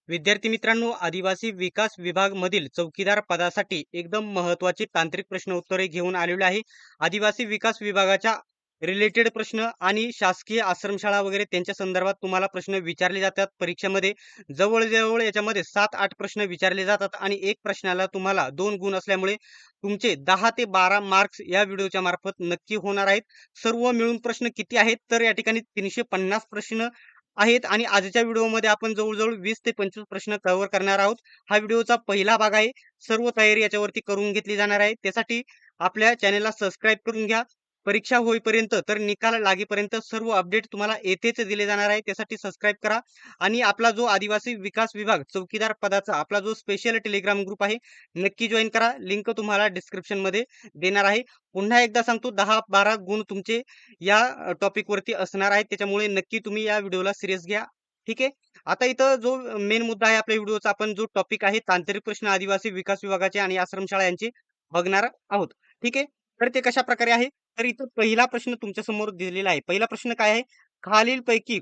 विद्यार्थी मित्रांनो, आदिवासी विकास विभाग मधील चौकीदार पदासाठी एकदम महत्त्वाची तांत्रिक प्रश्न उत्तरे घेऊन आलेलो आहे. आदिवासी विकास विभागाच्या रिलेटेड प्रश्न आणि शासकीय आश्रमशाळा वगैरे त्यांच्या संदर्भात तुम्हाला प्रश्न विचारले जातात परीक्षेमध्ये. जवळ-जवळ याच्यामध्ये 7-8 प्रश्न विचारले जातात आणि एक प्रश्नाला तुम्हाला 2 गुण असल्यामुळे तुमचे 10 ते 12 मार्क्स या व्हिडिओच्या मार्फत नक्की होणार आहेत. सर्व मिळून प्रश्न किती आहेत? तर या ठिकाणी 350 प्रश्न आहेत आणि आजच्या व्हिडिओमध्ये आपण जवळ-जवळ 20 ते 25 प्रश्न कव्हर करणार आहोत. हा व्हिडिओचा पहिला भाग आहे. सर्व तयारी याच्यावरती करून घेतली जाणार आहे. त्यासाठी आपल्या चॅनेलला सबस्क्राईब करून घ्या. परीक्षा होईपर्यंत तर निकाल लागेपर्यंत सर्व अपडेट तुम्हाला येथेच दिले जाणार आहे. त्यासाठी सबस्क्राईब करा आणि आपला जो आदिवासी विकास विभाग चौकीदार पदाचा आपला जो स्पेशल टेलिग्राम ग्रुप आहे, नक्की जॉइन करा. लिंक तुम्हाला डिस्क्रिप्शनमध्ये देणार आहे. पुन्हा एकदा सांगतो 10-12 गुण तुमचे या टॉपिकवरती असणार आहेत. त्याच्यामुळे नक्की तुम्ही या व्हिडिओला सीरियस घ्या. ठीक आहे. आता इथं जो मेन मुद्दा आहे आपल्या व्हिडिओचा, आपण जो टॉपिक आहे तांत्रिक प्रश्न आदिवासी विकास विभागाचे आणि आश्रमशाळा यांचे बघणार आहोत. ठीक आहे. तर ते कशा प्रकारे आहे? तर इथं पहिला प्रश्न तुमच्या समोर दिलेला आहे. पहिला प्रश्न काय आहे? खालीलपैकी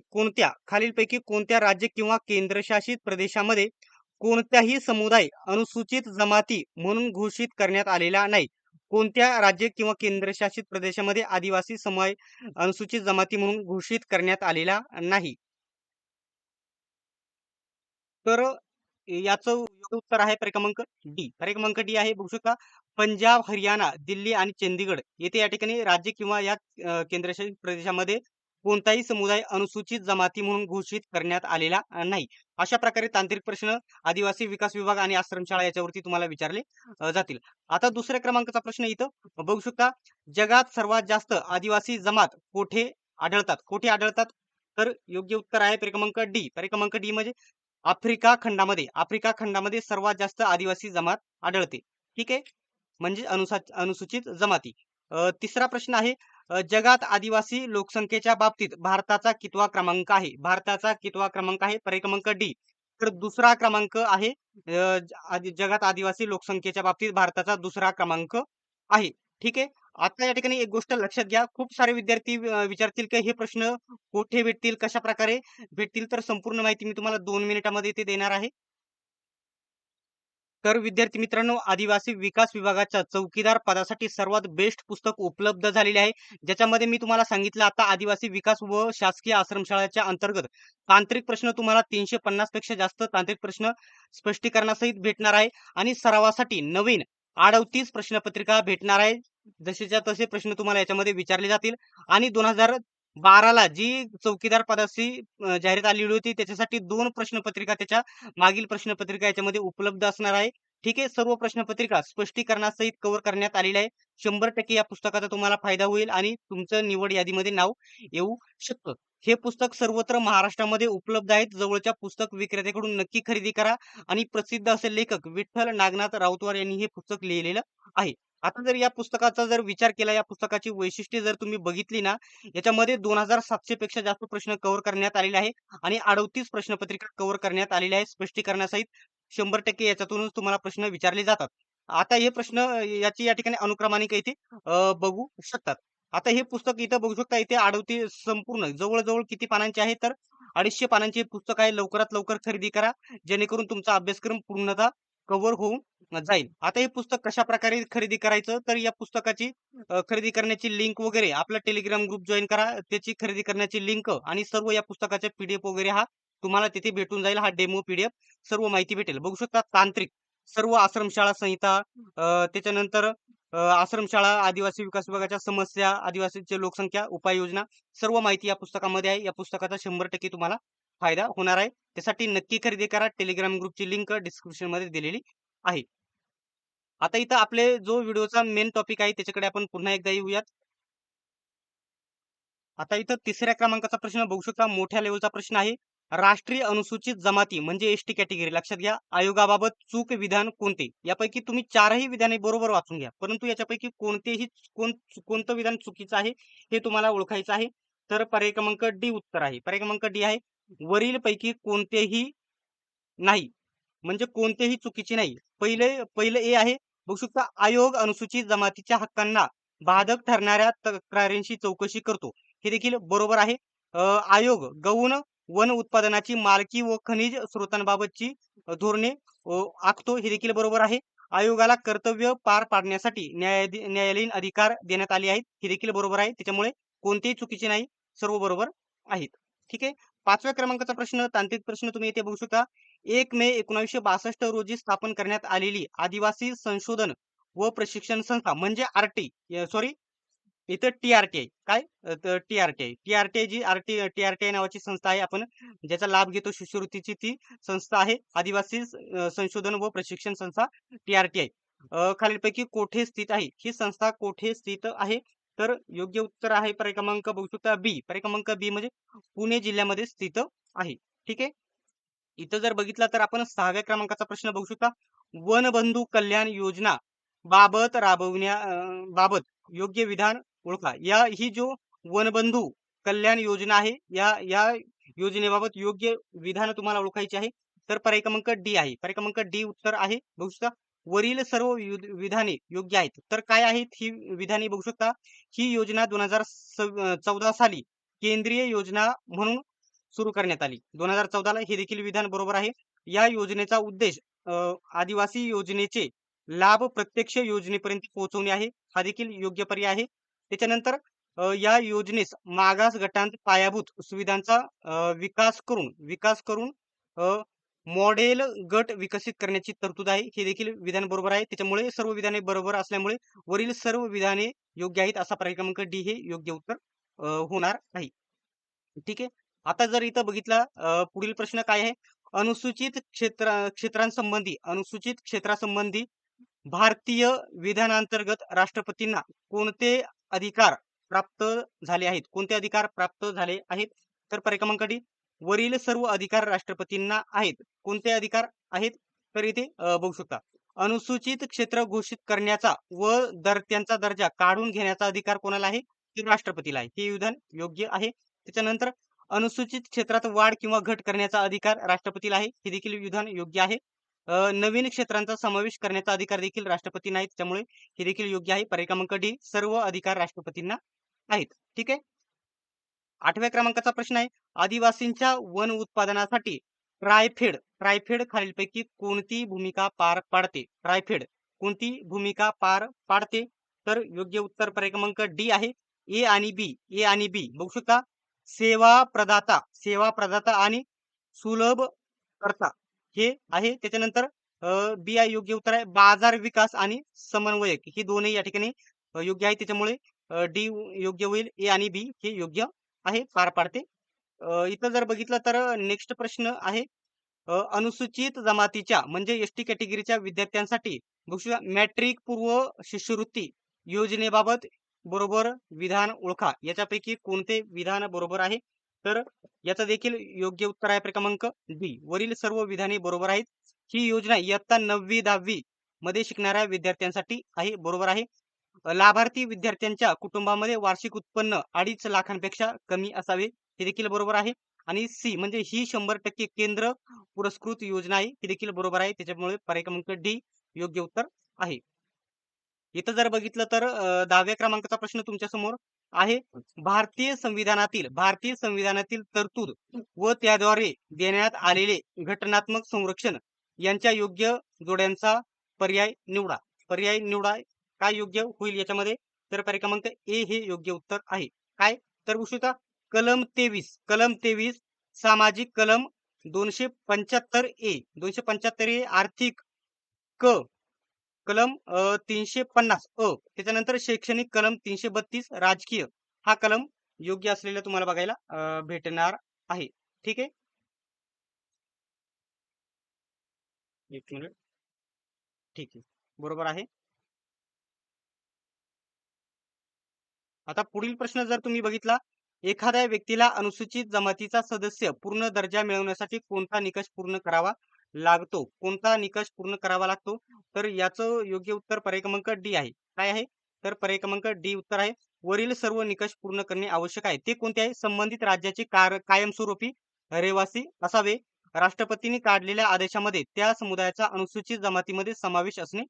कोणत्या राज्य किंवा केंद्रशासित प्रदेशामध्ये कोणत्याही समुदाय अनुसूचित जमाती म्हणून घोषित करण्यात आलेला नाही? कोणत्या राज्य किंवा केंद्रशासित प्रदेशामध्ये आदिवासी समाज अनुसूचित जमाती म्हणून घोषित करण्यात आलेला नाही? तर याचं योग्य उत्तर आहे पर्याय क्रमांक डी. पर्याय क्रमांक डी आहे. बघू शकता, पंजाब, हरियाणा, दिल्ली आणि चंदीगड येथे या ठिकाणी राज्य किंवा या केंद्रशासित प्रदेशामध्ये कोणताही समुदाय अनुसूचित जमाती म्हणून घोषित करण्यात आलेला नाही. अशा प्रकारे तांत्रिक प्रश्न आदिवासी विकास विभाग आणि आश्रमशाळा याच्यावरती तुम्हाला विचारले जातील. आता दुसऱ्या क्रमांकाचा प्रश्न इथं बघू शकता, जगात सर्वात जास्त आदिवासी जमात कुठे आढळतात? तर योग्य उत्तर आहे पर्याय क्रमांक डी. पर्याय क्रमांक डी म्हणजे आफ्रिका खंडामध्ये सर्वात जास्त आदिवासी जमात आढळते. ठीक आहे. म्हणजे अनुसूचित जमाती. तिसरा प्रश्न आहे, जगात आदिवासी लोकसंख्येच्या बाबतीत भारताचा कितवा क्रमांक आहे? भारताचा कितवा क्रमांक आहे? पर्याय क्रमांक डी. तर दुसरा क्रमांक आहे. जगात आदिवासी लोकसंख्येच्या बाबतीत भारताचा दुसरा क्रमांक आहे. ठीक आहे. आता या ठिकाणी एक गोष्ट लक्षात घ्या. खूप सारे विद्यार्थी विचारतील की हे प्रश्न कुठे भेटतील, कशा प्रकारे भेटतील? तर संपूर्ण माहिती मी तुम्हाला 2 मिनिटामध्ये इथे देणार आहे. तर विद्यार्थी मित्रांनो, आदिवासी विकास विभागाच्या चौकीदार पदासाठी सर्वात बेस्ट पुस्तक उपलब्ध झालेले आहे. ज्याच्यामध्ये मी तुम्हाला सांगितलं, आता आदिवासी विकास व शासकीय आश्रमशाळेच्या अंतर्गत तांत्रिक प्रश्न तुम्हाला 350 पेक्षा जास्त तांत्रिक प्रश्न स्पष्टीकरणासहित भेटणार आहे आणि सरावासाठी नवीन 38 प्रश्नपत्रिका भेटणार आहे. जसेच्या तसे प्रश्न तुम्हाला याच्यामध्ये विचारले जातील आणि 2012ला जी चौकीदार पदाची जाहिरात आलेली होती, त्याच्यासाठी 2 प्रश्नपत्रिका, त्याच्या मागील प्रश्नपत्रिका याच्यामध्ये उपलब्ध असणार आहे. ठीक आहे. सर्व प्रश्नपत्रिका स्पष्टीकरणासहित कव्हर करण्यात आलेल्या आहे. 100% या पुस्तकाचा तुम्हाला फायदा होईल आणि तुमचं निवड यादीमध्ये नाव येऊ शकतं. हे पुस्तक सर्वत्र महाराष्ट्रामध्ये उपलब्ध आहेत. जवळच्या पुस्तक विक्रेत्याकडून नक्की खरेदी करा आणि प्रसिद्ध असे लेखक विठ्ठल नागनाथ राऊतवार यांनी हे पुस्तक लिहिलेलं आहे. आता जर या पुस्तकाचा जर विचार केला, या पुस्तकाची वैशिष्ट्ये जर तुम्ही बघितली ना, याच्यामध्ये 2700 पेक्षा जास्त प्रश्न कव्हर करण्यात आलेले आहे आणि 38 प्रश्नपत्रिका कव्हर करण्यात आलेल्या आहेत स्पष्टीकरणासहित. 100% याच्यातूनच तुम्हाला प्रश्न विचारले जातात. आता हे प्रश्न याची या ठिकाणी अनुक्रमानिक इथे बघू शकतात. आता हे पुस्तक इथं बघू शकता, इथे 38 संपूर्ण जवळ-जवळ किती पानांचे आहे? तर 250 पानांचे पुस्तक आहे. लवकरात लवकर खरेदी करा, जेणेकरून तुमचा अभ्यासक्रम पूर्णतः कव्हर होऊन जाईल. आता हे पुस्तक कशाप्रकारे खरेदी करायचं? तर या पुस्तकाची खरेदी करण्याची लिंक वगैरे आपला टेलिग्राम ग्रुप जॉइन करा. त्याची खरेदी करण्याची लिंक आणि सर्व या पुस्तकाचे पीडीएफ वगैरे हा तुम्हाला तिथे भेटून जाईल. हा डेमो पीडीएफ सर्व माहिती भेटेल. बघू शकता, तांत्रिक सर्व आश्रमशाळा संहिता, त्याच्यानंतर आश्रमशाळा, आदिवासी विकास विभागाच्या समस्या, आदिवासींची लोकसंख्या, उपाययोजना, सर्व माहिती या पुस्तकामध्ये आहे. या पुस्तकाचा 100% तुम्हाला फायदा होणार आहे. त्यासाठी नक्की खरेदी करा. टेलिग्राम ग्रुपची लिंक डिस्क्रिप्शनमध्ये दिलेली आहे. आता इथं आपले जो व्हिडिओचा मेन टॉपिक आहे त्याच्याकडे आपण पुन्हा एकदा येऊयात. आता इथं तिसऱ्या क्रमांकाचा प्रश्न बघू शकता, मोठ्या लेवलचा प्रश्न आहे. राष्ट्रीय अनुसूचित जमाती म्हणजे एसटी कॅटेगरी, लक्षात घ्या, आयोगाबाबत चूक विधान कोणते? यापैकी तुम्ही 4ही विधाने बरोबर वाचून घ्या, परंतु याच्यापैकी कोणतं विधान चुकीचं आहे हे तुम्हाला ओळखायचं आहे. तर पर्याय क्रमांक डी उत्तर आहे. पर्याय क्रमांक डी आहे, वरील पैकी कोणतेही नाही. म्हणजे कोणतेही चुकीचे नाही. पहिलं ए आहे. बघू शकता, आयोग अनुसूचित जमातीच्या हक्कांना बाधक ठरणाऱ्या तक्रारींची चौकशी करतो. हे देखील बरोबर आहे. आयोग गौण वन उत्पादनाची मालकी व खनिज स्रोतांबाबतची धोरणे आखतो, हे देखील बरोबर आहे. आयोगाला कर्तव्य पार पाडण्यासाठी न्यायालयीन अधिकार देण्यात आले आहेत, हे देखील बरोबर आहे. त्याच्यामुळे कोणतेही चुकीचे नाही, सर्व बरोबर आहेत. ठीक आहे. 5व्या क्रमांकाचा प्रश्न, तांत्रिक प्रश्न तुम्ही इथे बघू शकता. 1 मे 1962 रोजी स्थापन करण्यात आलेली आदिवासी संशोधन व प्रशिक्षण संस्था म्हणजे आरटी, सॉरी इथं टी-आर-टी-आय. काय? टी-आर-टी-आय. टी-आर-टी-आय जी टी-आर-टी-आय नावाची संस्था आहे. आपण ज्याचा लाभ घेतो शिष्यवृत्तीची, ती संस्था आहे आदिवासी संशोधन व प्रशिक्षण संस्था, टी-आर-टी-आय. खालीलपैकी कोठे स्थित आहे? ही संस्था कोठे स्थित आहे? तर योग्य उत्तर आहे पर्याय क्रमांक बघू शकता बी. पर्याय क्रमांक बी म्हणजे पुणे जिल्ह्यामध्ये स्थित आहे. ठीक आहे. इथं जर बघितला तर आपण 6व्या क्रमांकाचा प्रश्न बघू शकता. वनबंधू कल्याण योजना बाबत बाबत योग्य विधान ओळखा. ही जो वनबंधू कल्याण योजना आहे, या या योजनेबाबत योग्य विधान तुम्हाला ओळखायचे आहे. तर पर्याय क्रमांक डी आहे. पर्याय क्रमांक डी उत्तर आहे. बघू शकता. वरील सर्व विधाने योग्य आहेत. तर काय आहेत ही विधाने बघू शकता. ही योजना 2014 साली केंद्रीय योजना म्हणून सुरू करण्यात आली. 2014ला हे देखील विधान बरोबर आहे. या योजनेचा उद्देश आदिवासी योजनेचे लाभ प्रत्यक्ष योजनेपर्यंत पोहोचवणे आहे. हा देखील योग्य पर्याय आहे. त्याच्यानंतर या योजनेस मागास गटांत पायाभूत सुविधांचा विकास करून मॉडेल गट विकसित करण्याची तरतूद आहे. हे देखील विधान बरोबर आहे. त्याच्यामुळे सर्व विधाने बरोबर असल्यामुळे वरील सर्व विधाने योग्य आहेत. असा पर्याय क्रमांक डी हे योग्य उत्तर होणार आहे. ठीक आहे. आता जर इथं बघितला पुढील प्रश्न काय आहे? अनुसूचित क्षेत्रासंबंधी भारतीय विधानांतर्गत राष्ट्रपतींना कोणते अधिकार प्राप्त झाले आहेत? कोणते अधिकार प्राप्त झाले आहेत? तर पर्याय क्रमांक डी, वरील सर्व अधिकार राष्ट्रपतींना आहेत. कोणते अधिकार आहेत? तर इथे बघू शकता. अनुसूचित क्षेत्र घोषित करण्याचा व त्यांचा दर्जा काढून घेण्याचा अधिकार कोणाला आहे? तर राष्ट्रपतीला आहे. हे विधान योग्य आहे. त्याच्यानंतर अनुसूचित क्षेत्रात वाढ किंवा घट करण्याचा अधिकार राष्ट्रपतीला आहे. हे देखील विधान योग्य आहे. नवीन क्षेत्रांचा समावेश करण्याचा अधिकार देखील राष्ट्रपतींना आहे. त्यामुळे हे देखील योग्य आहे. पर्याय क्रमांक डी, सर्व अधिकार राष्ट्रपतींना आहेत. ठीक आहे. 8व्या क्रमांकाचा प्रश्न आहे. आदिवासींच्या वन उत्पादनासाठी ट्रायफेड खालीलपैकी कोणती भूमिका पार पाडते? ट्रायफेड कोणती भूमिका पार पाडते? तर योग्य उत्तर पर्याय क्रमांक डी आहे. ए आणि बी बघू शकता. सेवा प्रदाता आणि सुलभ करता हे आहे. त्याच्यानंतर बी आहे योग्य उत्तर आहे. बाजार विकास आणि समन्वयक ही दोन्ही या ठिकाणी योग्य आहे. त्याच्यामुळे डी योग्य होईल. ए आणि बी हे योग्य आहे, पार पाडते. इथं जर बघितलं तर नेक्स्ट प्रश्न आहे. अनुसूचित जमातीच्या म्हणजे एसटी कॅटेगरीच्या विद्यार्थ्यांसाठी मॅट्रिक पूर्व शिष्यवृत्ती योजनेबाबत बरोबर विधान ओळखा. याच्यापैकी कोणते विधान बरोबर आहे? तर याचा देखील योग्य उत्तर आहे क्रमांक डी. वरील सर्व विधाने बरोबर आहेत. ही योजना इयत्ता 9वी 10वी मध्ये शिकणाऱ्या विद्यार्थ्यांसाठी आहे. बरोबर आहे. लाभार्थी विद्यार्थ्यांच्या कुटुंबामध्ये वार्षिक उत्पन्न 2.5 लाखांपेक्षा कमी असावे. हे देखील बरोबर आहे. आणि सी म्हणजे ही 100% केंद्र पुरस्कृत योजना आहे. ही देखील बरोबर आहे. त्याच्यामुळे पर्याय क्रमांक डी योग्य उत्तर आहे. इथं जर बघितलं तर 10व्या क्रमांकाचा प्रश्न तुमच्या समोर आहे. भारतीय संविधानातील तरतूद व त्याद्वारे देण्यात आलेले घटनात्मक संरक्षण यांच्या योग्य जोड्यांचा पर्याय निवडा. काय योग्य होईल याच्यामध्ये? तर पर्याय क्रमांक ए हे योग्य उत्तर आहे. काय? तर बघू कलम 23 सामाजिक कलम 275 ए आर्थिक क कलम 350 त्याच्यानंतर शैक्षणिक कलम 332 राजकीय हा कलम योग्य असलेला तुम्हाला बघायला भेटणार आहे. ठीक आहे. एक मिनिट. ठीक आहे, बरोबर आहे. आता पुढील प्रश्न जर तुम्ही बघितला, एखाद्या व्यक्तीला अनुसूचित जमातीचा सदस्य पूर्ण दर्जा मिळवण्यासाठी कोणता निकष पूर्ण करावा लागतो? तर याचं योग्य उत्तर पर्याय क्रमांक डी आहे. काय आहे? तर पर्याय क्रमांक डी उत्तर आहे. वरील सर्व निकष पूर्ण करणे आवश्यक आहे. ते कोणते आहे? संबंधित राज्याचे कायमस्वरूपी रहिवासी असावे. राष्ट्रपतींनी काढलेल्या आदेशामध्ये त्या समुदायाचा अनुसूचित जमातीमध्ये समावेश असणे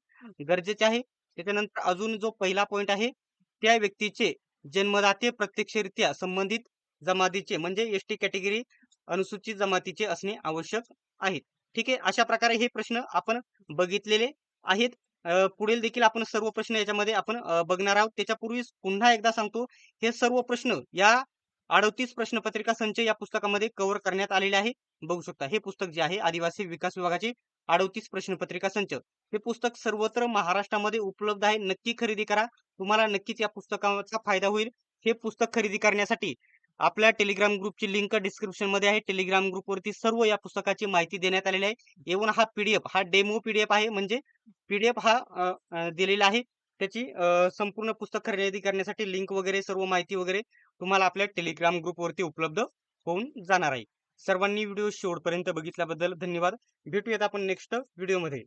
गरजेचे आहे. त्याच्यानंतर अजून जो पहिला पॉइंट आहे, त्या व्यक्तीचे जन्मदाते प्रत्यक्षरित्या संबंधित जमातीचे म्हणजे एसटी कॅटेगरी अनुसूचित जमातीचे असणे आवश्यक आहे. ठीक आहे. अशा प्रकारे हे प्रश्न आपण बघितलेले आहेत. पुढील देखील आपण सर्व प्रश्न याच्यामध्ये आपण बघणार आहोत. त्याच्यापूर्वी पुन्हा एकदा सांगतो, हे सर्व प्रश्न या 38 प्रश्नपत्रिका संच या पुस्तकामध्ये कव्हर करण्यात आलेले आहे. बघू शकता हे पुस्तक जे आहे आदिवासी विकास विभागाचे 38 प्रश्नपत्रिका संच. हे पुस्तक सर्वत्र महाराष्ट्रामध्ये उपलब्ध आहे. नक्की खरेदी करा. तुम्हाला नक्कीच या पुस्तकाचा फायदा होईल. हे पुस्तक खरेदी करण्यासाठी आपल्या टेलिग्राम ग्रुपची लिंक डिस्क्रिप्शनमध्ये आहे. टेलिग्राम ग्रुपवरती सर्व या पुस्तकाची माहिती देण्यात आलेली आहे. इव्हन हा पीडीएफ हा डेमो पीडीएफ आहे, म्हणजे पीडीएफ हा दिलेला आहे. त्याची संपूर्ण पुस्तक खरेदी करण्यासाठी लिंक वगैरे सर्व माहिती वगैरे तुम्हाला आपल्या टेलिग्राम ग्रुपवरती उपलब्ध होऊन जाणार आहे. सर्वांनी व्हिडिओ शेवटपर्यंत बघितल्याबद्दल धन्यवाद. भेटूयात आपण नेक्स्ट व्हिडिओमध्ये.